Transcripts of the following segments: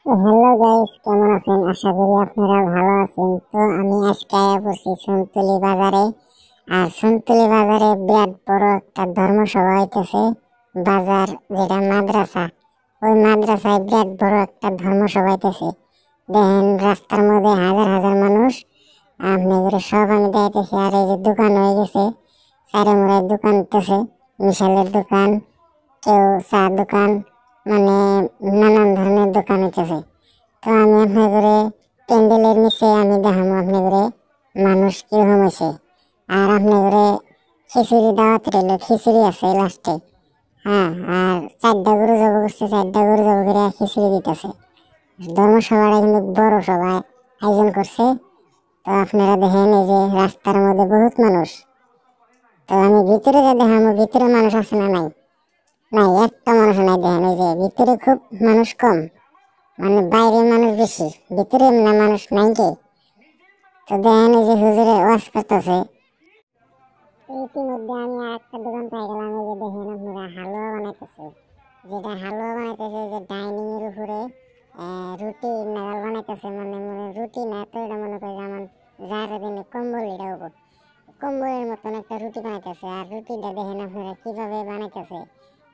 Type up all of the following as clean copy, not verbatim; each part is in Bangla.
হ্যালো গাইস, কেমন আছেন? আশা করি আপনারা ভালো আছেন। তো আমি আজকে আয়া পড়ছি সন্তুলি বাজারে। আর সন্তুলি বাজারে বিরাট বড় একটা ধর্মসভা হইতেছে। বাজার যেটা মাদ্রাসা, ওই মাদ্রাসায় বিরাট বড় একটা ধর্মসভা হইতেছে। দেখেন রাস্তার মধ্যে হাজার হাজার মানুষ। আপনাদের সব আমি দেখাইতেছি। আর এই যে দোকান হয়ে গেছে, চারে মোড়ায় দোকান হইতেছে, মিশালের দোকান, কেউ চা দোকান, মানে নানান ধরনের দোকান হইতেছে। তো আমি আপনাদের প্যান্ডেলের নিচে আমি দেখাবো আপনাদের মানুষ কিরকম হয়েছে। আর আপনাদের খিচুড়ি দাওয়াত রইল, খিচুড়ি আছে লাস্টে। হ্যাঁ, আর 4টা গরু জব করছে, 4টা গরু জব করে খিচুড়ি দিতেছে। ধর্মসভাটা কিন্তু বড় সভায় আয়োজন করছে। তো আপনারা দেখেন এই যে রাস্তার মধ্যে বহুত মানুষ। তো আমি ভিতরে যা দেখাবো, ভিতরে মানুষ আছে না নাই? নাই, একটা মানুষ নাই। দেখেন এই যে ভিতরে খুব মানুষ কম, মানে বাইরে মানুষ বেশি, ভিতরে না মানুষ নাই কে। তো দেখেন এই যে হুজুরে ওয়াজ করতেছে। ইতিমধ্যে আমি আর একটা দোকান পাই গেলাম। এই যে দেখেন আপনারা হালুয়া বানাইতেছে, যেটা হালুয়া বানাইতেছে যে ডাইনিং এর উপরে রুটি নাগাল বানাইতেছে। মানে মানে রুটি না তো এটা মনে করে যেমন যার দিনে কম্বল, এটা উপর কম্বলের মতন একটা রুটি বানাইতেছে। আর রুটিটা দেখেন আপনারা কিভাবে বানাইতেছে,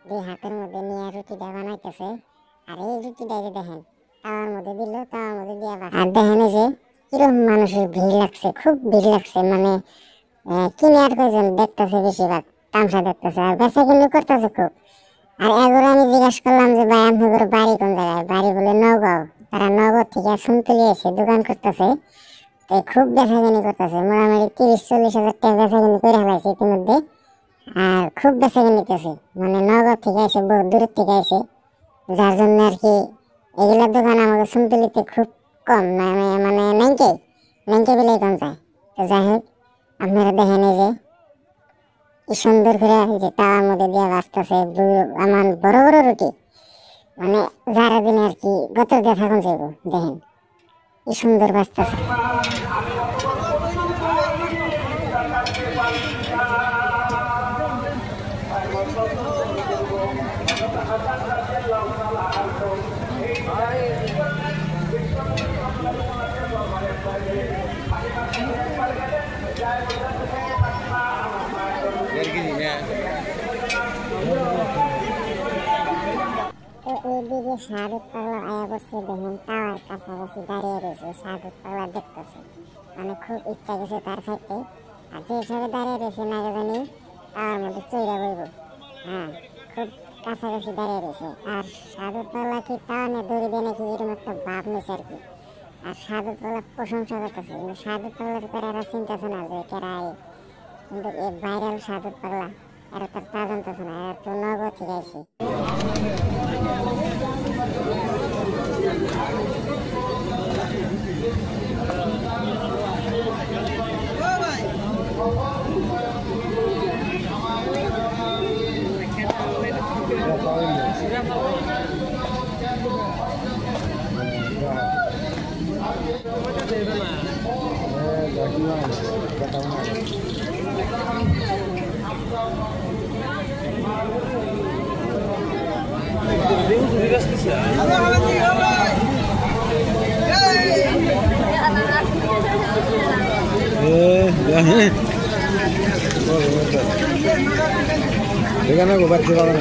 দুই হাতের মধ্যে নিয়ে রুটিটা বানাইতেছে। আর এই রুটিটা যে দেখেন তাওয়ার মধ্যে দিল, তাওয়ার মধ্যে দিয়ে আর দেখেন এই যে কিরকম মানুষের ভিড় লাগছে, খুব ভিড় লাগছে। মানে কিনে আর কয়জন দেখতেছে, বেশিরভাগ তামসা দেখতেছে আর বেচা কিনে করতেছে খুব। আর এগুলো আমি জিজ্ঞাসা করলাম যে ভাই আপনাদের বাড়ি কোন জায়গায়? বাড়ি বলে নওগাঁও। তারা নওগাঁও থেকে শুনতুলি এসে দোকান করতেছে। তো খুব বেচা কিনি করতেছে, মোটামুটি 30-40 হাজার টাকা বেচা কিনি করে ফেলাইছে ইতিমধ্যে। আর খুব বেচা কিনিতেছে, মানে নওগাঁও থেকে এসে, বহু দূরের থেকে এসে। যার জন্য আর কি এগুলোর দোকান আমাকে শুনতুলিতে খুব কম, মানে মানে নাইকে নাইকে বলেই কম যায়। তো যাই হোক, আপনারা দেখেন এই যে কি সুন্দর করে এই যে তাওয়ার মধ্যে দিয়ে বাঁচতেছে আমার বড় বড় রুটি। মানে যারা দিনে আর কি গত দিয়ে থাকুন যাইব। দেখেন কি সুন্দর বাঁচতেছে। তো এইদিকে শাহরুখ পাগলা আয়া করছে, দেখেন টাওয়ার কাছাকাছি দাঁড়িয়ে রয়েছে। শাহরুখ পাগলা দেখতেছে, মানে খুব ইচ্ছা গেছে তার খাইতে। আর যে হিসাবে দাঁড়িয়ে রয়েছে না জানি টাওয়ার মধ্যে চইরা বইব। হ্যাঁ, খুব কাছাকাছি দাঁড়িয়ে রয়েছে। আর শাহরুখ পাগলা কি টাওয়ানে দড়ি দিয়ে নাকি এরকম একটা ভাব নিছে আর কি। আর শাহরুখ পাগলা প্রশংসা করতেছে, কিন্তু শাহরুখ পাগলার তারা এরা চিন্তাছে না যে কেরাই, কিন্তু এই ভাইরাল শাহরুখ পাগলা এরা তার তা জানতেছে না, এরা তো নগদ থেকে আইছে। এখানে গোবার ছিল না।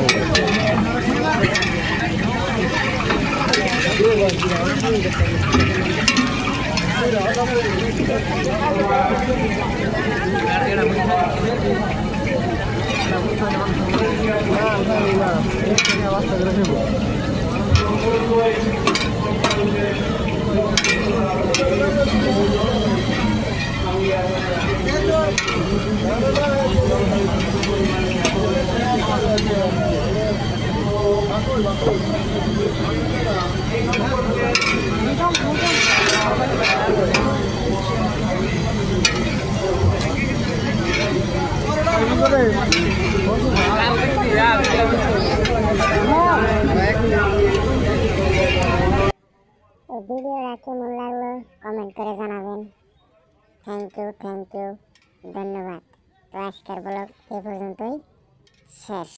ভিডিওটা কেমন লাগলো কমেন্ট করে জানাবেন। থ্যাংক ইউ, ধন্যবাদ। তো আজকের ব্লগ এ পর্যন্তই শেষ।